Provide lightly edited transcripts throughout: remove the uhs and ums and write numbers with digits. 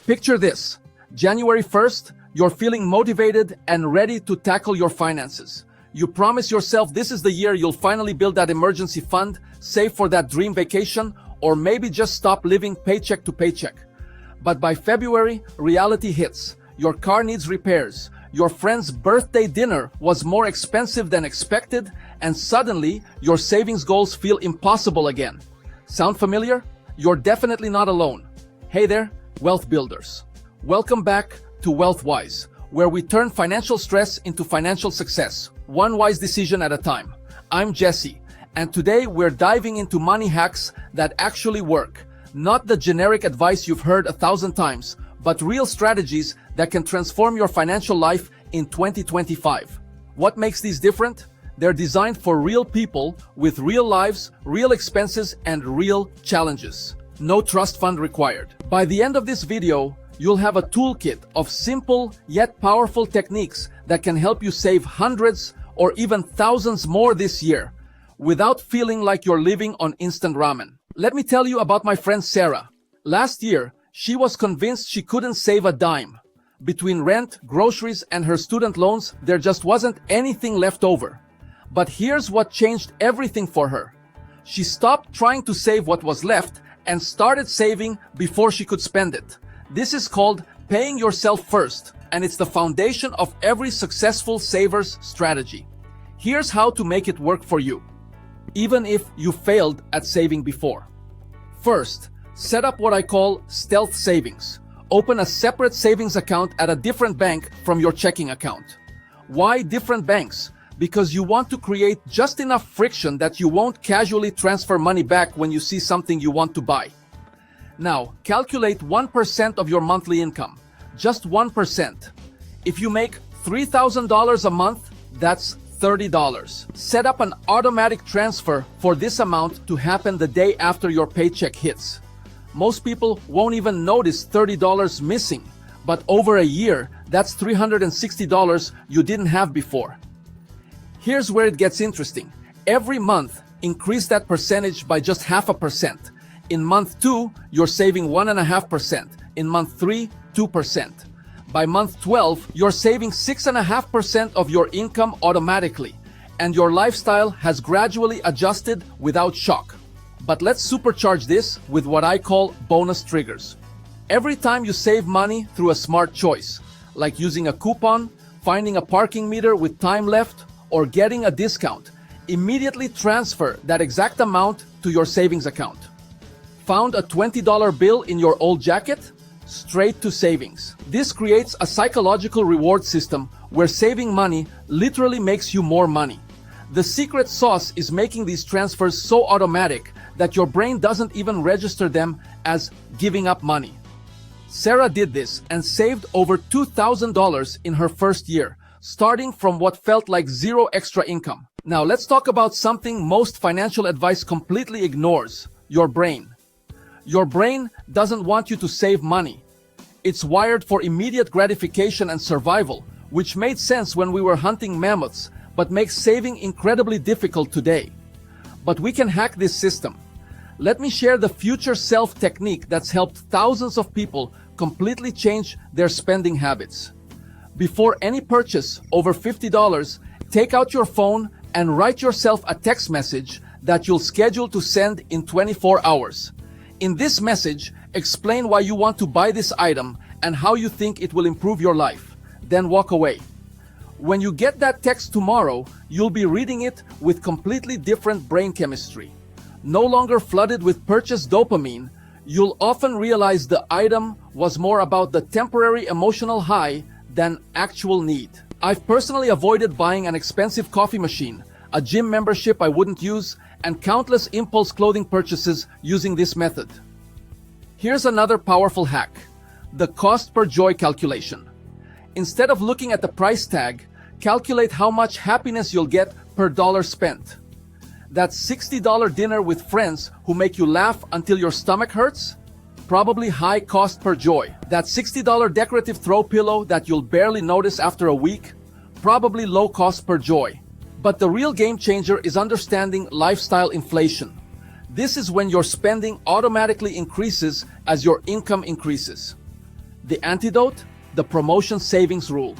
Picture this. January 1st, you're feeling motivated and ready to tackle your finances. You promise yourself this is the year you'll finally build that emergency fund, save for that dream vacation, or maybe just stop living paycheck to paycheck. But by February, reality hits. Your car needs repairs. Your friend's birthday dinner was more expensive than expected, and suddenly your savings goals feel impossible again. Sound familiar? You're definitely not alone. Hey there, wealth builders. Welcome back to WealthWise, where we turn financial stress into financial success, one wise decision at a time. I'm Jesse, and today we're diving into money hacks that actually work. Not the generic advice you've heard 1,000 times, but real strategies that can transform your financial life in 2025. What makes these different? They're designed for real people with real lives, real expenses, and real challenges. No trust fund required. By the end of this video, you'll have a toolkit of simple yet powerful techniques that can help you save hundreds or even thousands more this year without feeling like you're living on instant ramen. Let me tell you about my friend Sarah. Last year, she was convinced she couldn't save a dime. Between rent, groceries, and her student loans, there just wasn't anything left over. But here's what changed everything for her. She stopped trying to save what was left and started saving before she could spend it. This is called paying yourself first, and it's the foundation of every successful saver's strategy. Here's how to make it work for you, even if you failed at saving before. First, set up what I call stealth savings. Open a separate savings account at a different bank from your checking account. Why different banks? Because you want to create just enough friction that you won't casually transfer money back when you see something you want to buy. Now, calculate 1% of your monthly income. Just 1%. If you make $3,000 a month, that's $30. Set up an automatic transfer for this amount to happen the day after your paycheck hits. Most people won't even notice $30 missing, but over a year, that's $360 you didn't have before. Here's where it gets interesting. Every month, increase that percentage by just 0.5%. In month 2, you're saving 1.5%. In month 3, 2%. By month 12, you're saving 6.5% of your income automatically, and your lifestyle has gradually adjusted without shock. But let's supercharge this with what I call bonus triggers. Every time you save money through a smart choice, like using a coupon, finding a parking meter with time left, or getting a discount, immediately transfer that exact amount to your savings account. Found a $20 bill in your old jacket? Straight to savings. This creates a psychological reward system where saving money literally makes you more money. The secret sauce is making these transfers so automatic that your brain doesn't even register them as giving up money. Sarah did this and saved over $2,000 in her first year, starting from what felt like zero extra income. Now let's talk about something most financial advice completely ignores: your brain. Your brain doesn't want you to save money. It's wired for immediate gratification and survival, which made sense when we were hunting mammoths, but makes saving incredibly difficult today. But we can hack this system. Let me share the future self technique that's helped thousands of people completely change their spending habits. Before any purchase over $50, take out your phone and write yourself a text message that you'll schedule to send in 24 hours. In this message, explain why you want to buy this item and how you think it will improve your life. Then walk away. When you get that text tomorrow, you'll be reading it with completely different brain chemistry. No longer flooded with purchase dopamine, you'll often realize the item was more about the temporary emotional high than actual need. I've personally avoided buying an expensive coffee machine, a gym membership I wouldn't use, and countless impulse clothing purchases using this method. Here's another powerful hack: the cost per joy calculation. Instead of looking at the price tag, calculate how much happiness you'll get per dollar spent. That $60 dinner with friends who make you laugh until your stomach hurts? Probably high cost per joy. That $60 decorative throw pillow that you'll barely notice after a week? Probably low cost per joy. But the real game changer is understanding lifestyle inflation. This is when your spending automatically increases as your income increases. The antidote? The promotion savings rule.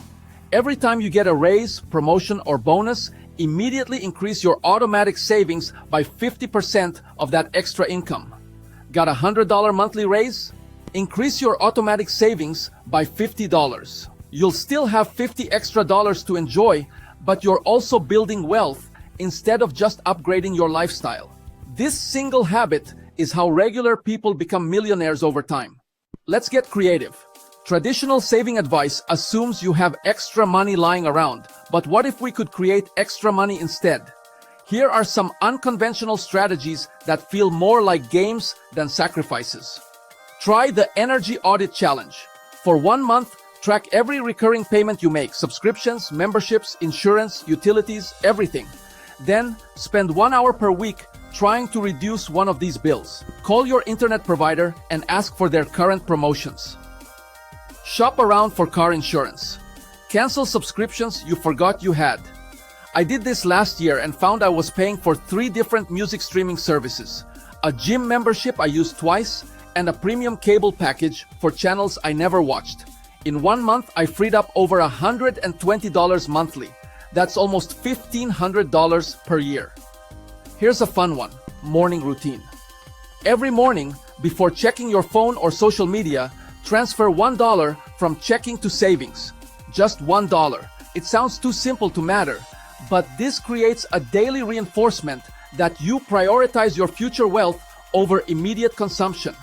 Every time you get a raise, promotion, or bonus, immediately increase your automatic savings by 50% of that extra income. Got a $100 monthly raise? Increase your automatic savings by $50. You'll still have $50 extra to enjoy, but you're also building wealth instead of just upgrading your lifestyle. This single habit is how regular people become millionaires over time. Let's get creative. Traditional saving advice assumes you have extra money lying around, but what if we could create extra money instead? Here are some unconventional strategies that feel more like games than sacrifices. Try the Energy Audit Challenge. For 1 month, track every recurring payment you make, subscriptions, memberships, insurance, utilities, everything. Then, spend 1 hour per week trying to reduce one of these bills. Call your internet provider and ask for their current promotions. Shop around for car insurance. Cancel subscriptions you forgot you had. I did this last year and found I was paying for 3 different music streaming services, a gym membership I used twice, and a premium cable package for channels I never watched. In 1 month, I freed up over $120 monthly. That's almost $1,500 per year. Here's a fun one: morning routine. Every morning, before checking your phone or social media, transfer $1 from checking to savings. Just $1. It sounds too simple to matter, but this creates a daily reinforcement that you prioritize your future wealth over immediate consumption.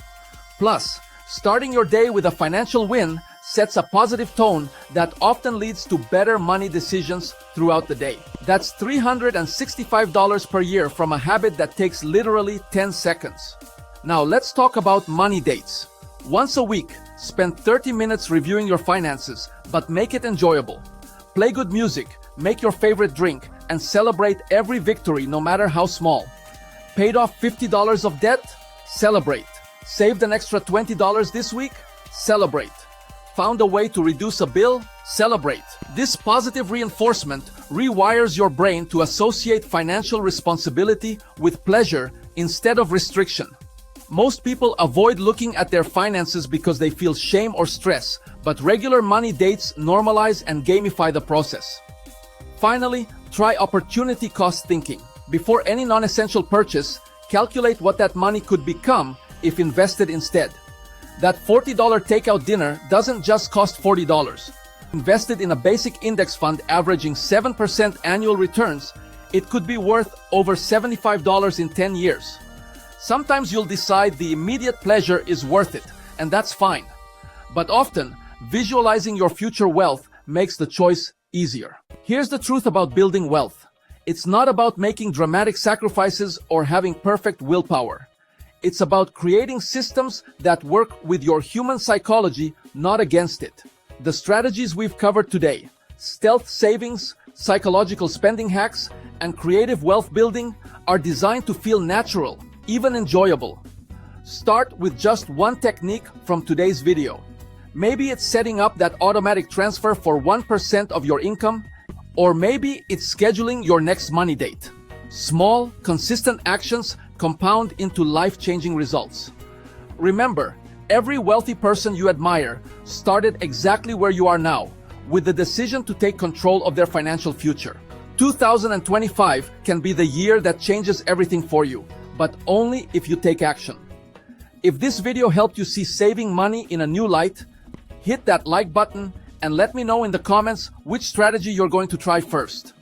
Plus, starting your day with a financial win sets a positive tone that often leads to better money decisions throughout the day. That's $365 per year from a habit that takes literally 10 seconds. Now let's talk about money dates. Once a week, spend 30 minutes reviewing your finances, but make it enjoyable. Play good music, make your favorite drink, and celebrate every victory, no matter how small. Paid off $50 of debt? Celebrate. Saved an extra $20 this week? Celebrate. Found a way to reduce a bill? Celebrate. This positive reinforcement rewires your brain to associate financial responsibility with pleasure instead of restriction. Most people avoid looking at their finances because they feel shame or stress, but regular money dates normalize and gamify the process. Finally, try opportunity cost thinking. Before any non-essential purchase, calculate what that money could become if invested instead. That $40 takeout dinner doesn't just cost $40. Invested in a basic index fund averaging 7% annual returns, it could be worth over $75 in 10 years. Sometimes you'll decide the immediate pleasure is worth it, and that's fine. But often, visualizing your future wealth makes the choice easier. Here's the truth about building wealth. It's not about making dramatic sacrifices or having perfect willpower. It's about creating systems that work with your human psychology, not against it. The strategies we've covered today, stealth savings, psychological spending hacks, and creative wealth building, are designed to feel natural, even enjoyable. Start with just one technique from today's video. Maybe it's setting up that automatic transfer for 1% of your income, or maybe it's scheduling your next money date. Small, consistent actions compound into life-changing results. Remember, every wealthy person you admire started exactly where you are now, with the decision to take control of their financial future. 2025 can be the year that changes everything for you, but only if you take action. If this video helped you see saving money in a new light, hit that like button and let me know in the comments which strategy you're going to try first.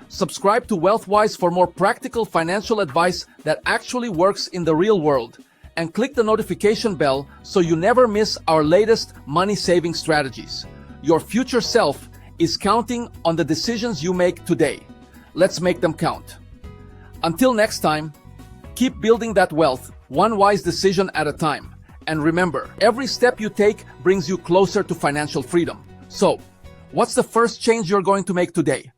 Subscribe to WealthWise for more practical financial advice that actually works in the real world, and click the notification bell so you never miss our latest money-saving strategies. Your future self is counting on the decisions you make today. Let's make them count. Until next time, keep building that wealth, one wise decision at a time. And remember, every step you take brings you closer to financial freedom. So, what's the first change you're going to make today?